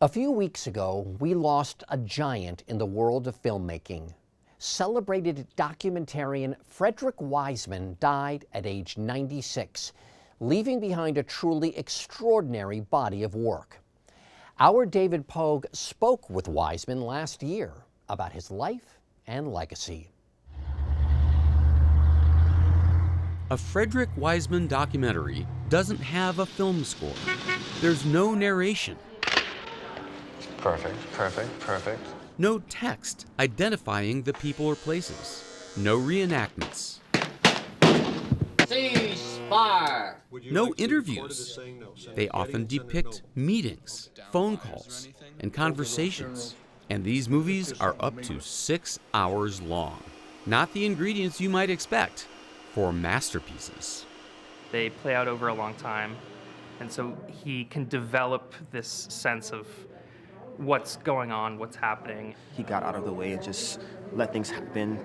A few weeks ago, we lost a giant in the world of filmmaking. Celebrated documentarian Frederick Wiseman died at age 96, leaving behind a truly extraordinary body of work. Our David Pogue spoke with Wiseman last year about his life and legacy. A Frederick Wiseman documentary doesn't have a film score. There's no narration. Perfect, perfect, perfect. No text identifying the people or places. No reenactments. Ceasefire! No interviews. They often depict meetings, phone calls, and conversations. And these movies are up to 6 hours long. Not the ingredients you might expect for masterpieces. They play out over a long time, and so he can develop this sense of what's going on, what's happening. He got out of the way and just let things happen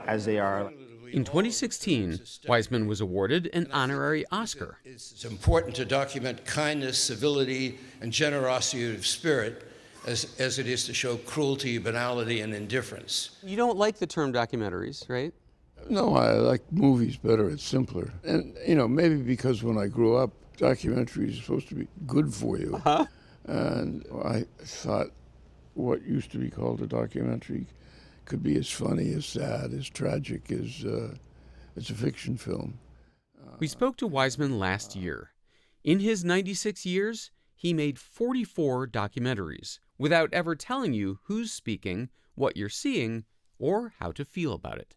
as they are. In 2016, Wiseman was awarded an honorary Oscar. It's important to document kindness, civility, and generosity of spirit as it is to show cruelty, banality, and indifference. You don't like the term documentaries, right? No, I like movies better. It's simpler. And, maybe because when I grew up, documentaries are supposed to be good for you. Uh-huh. And I thought what used to be called a documentary could be as funny, as sad, as tragic as a fiction film. We spoke to Wiseman last year. In his 96 years, he made 44 documentaries without ever telling you who's speaking, what you're seeing, or how to feel about it.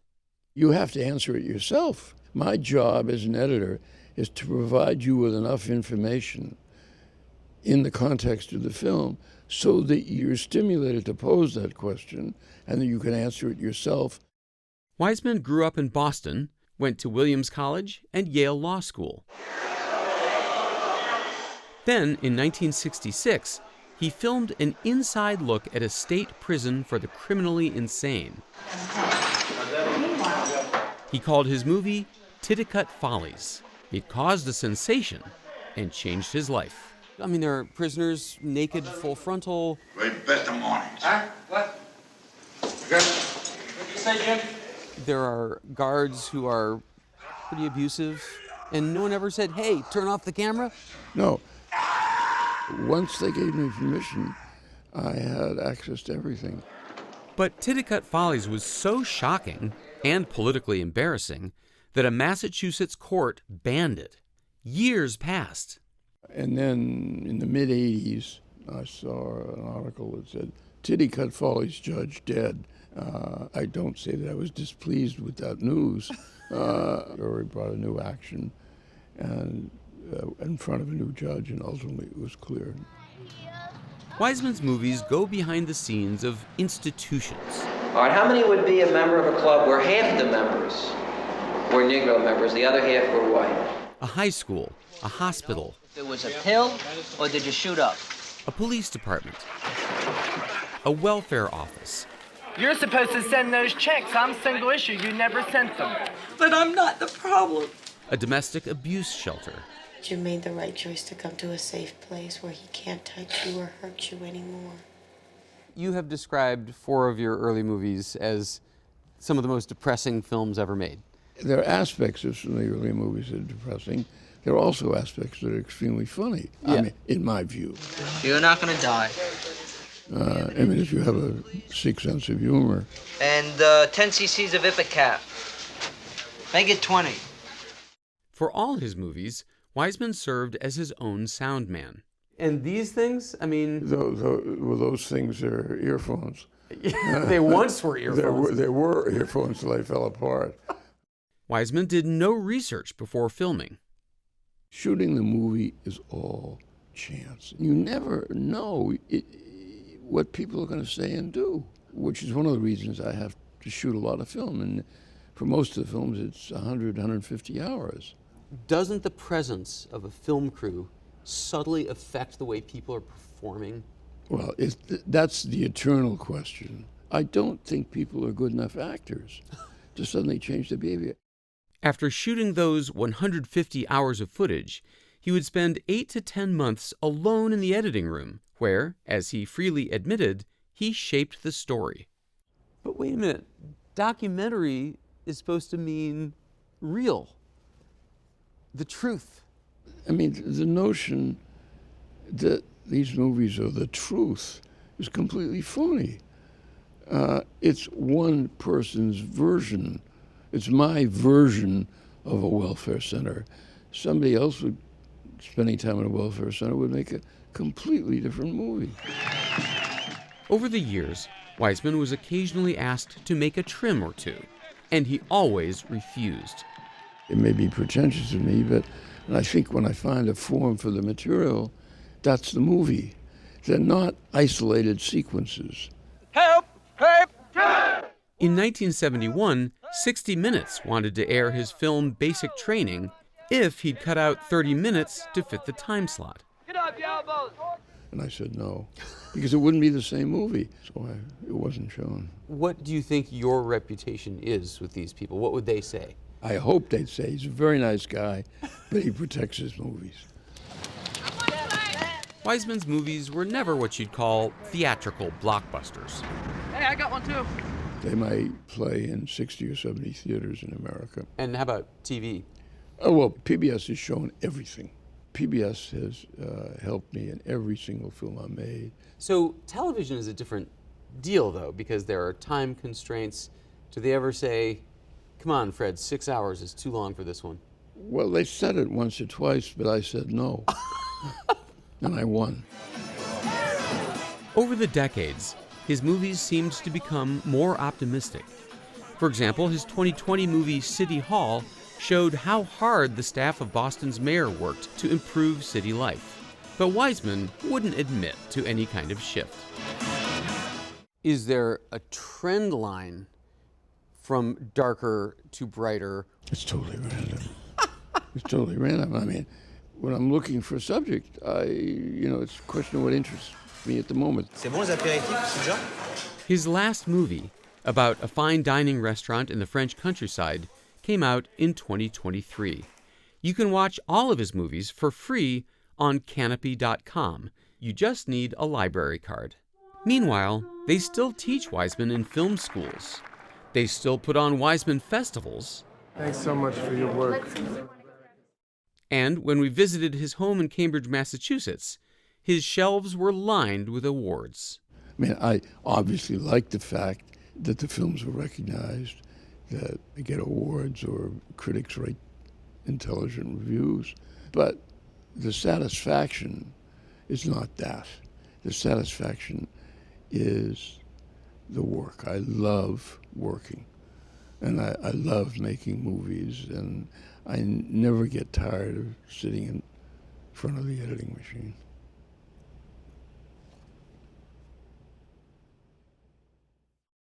You have to answer it yourself. My job as an editor is to provide you with enough information in the context of the film so that you're stimulated to pose that question and that you can answer it yourself. Wiseman grew up in Boston, went to Williams College and Yale Law School. Then, in 1966, he filmed an inside look at a state prison for the criminally insane. He called his movie Titicut Follies. It caused a sensation and changed his life. I mean, there are prisoners naked, full frontal. Great best of mornings. Huh? What? Good. What'd you say, Jim? There are guards who are pretty abusive, and no one ever said, hey, turn off the camera? No. Once they gave me permission, I had access to everything. But Titicut Follies was so shocking and politically embarrassing that a Massachusetts court banned it. Years passed. And then in the mid-'80s, I saw an article that said, Titicut Follies judge dead. I don't say that I was displeased with that news. Or brought a new action and in front of a new judge, and ultimately it was cleared. Wiseman's movies go behind the scenes of institutions. All right, how many would be a member of a club where half the members were Negro members, the other half were white? A high school, a hospital. There was a pill, or did you shoot up? A police department. A welfare office. You're supposed to send those checks. I'm single issue. You never sent them. But I'm not the problem. A domestic abuse shelter. You made the right choice to come to a safe place where he can't touch you or hurt you anymore. You have described 4 of your early movies as some of the most depressing films ever made. There are aspects of some of the early movies that are depressing. There are also aspects that are extremely funny, I mean, in my view. You're not going to die. If you have a sick sense of humor. And 10 cc's of Ipecac. Make it 20. For all his movies, Wiseman served as his own sound man. And these things, I mean... Those things are earphones. They once were earphones. They were earphones till they fell apart. Wiseman did no research before filming. Shooting the movie is all chance. You never know what people are going to say and do, which is one of the reasons I have to shoot a lot of film. And for most of the films, it's 100, 150 hours. Doesn't the presence of a film crew subtly affect the way people are performing? Well, that's the eternal question. I don't think people are good enough actors to suddenly change their behavior. After shooting those 150 hours of footage, he would spend 8 to 10 months alone in the editing room, where, as he freely admitted, he shaped the story. But wait a minute, documentary is supposed to mean real, the truth. I mean, the notion that these movies are the truth is completely phony. It's one person's version. It's my version of a welfare center. Somebody else spending time in a welfare center would make a completely different movie. Over the years, Wiseman was occasionally asked to make a trim or two, and he always refused. It may be pretentious of me, but I think when I find a form for the material, that's the movie. They're not isolated sequences. Help! Help! In 1971, 60 Minutes wanted to air his film Basic Training if he'd cut out 30 minutes to fit the time slot. Get up, your elbows! And I said no, because it wouldn't be the same movie, so it wasn't shown. What do you think your reputation is with these people? What would they say? I hope they'd say he's a very nice guy, but he protects his movies. Wiseman's movies were never what you'd call theatrical blockbusters. Hey, I got one too. They might play in 60 or 70 theaters in America. And how about TV? Oh, well, PBS has shown everything. PBS has helped me in every single film I made. So television is a different deal, though, because there are time constraints. Do they ever say, come on, Fred, 6 hours is too long for this one? Well, they said it once or twice, but I said no. And I won. Over the decades, his movies seemed to become more optimistic. For example, his 2020 movie City Hall showed how hard the staff of Boston's mayor worked to improve city life. But Wiseman wouldn't admit to any kind of shift. Is there a trend line from darker to brighter? It's totally random. It's totally random. I mean, when I'm looking for a subject, it's a question of what interests me at the moment. C'est bon les apéritifs, c'est genre? His last movie, about a fine dining restaurant in the French countryside, came out in 2023. You can watch all of his movies for free on Canopy.com. You just need a library card. Meanwhile, they still teach Wiseman in film schools. They still put on Wiseman festivals. Thanks so much for your work. And when we visited his home in Cambridge, Massachusetts, his shelves were lined with awards. I mean, I obviously like the fact that the films were recognized, that they get awards or critics write intelligent reviews. But the satisfaction is not that. The satisfaction is the work. I love working, and I love making movies, and I never get tired of sitting in front of the editing machine.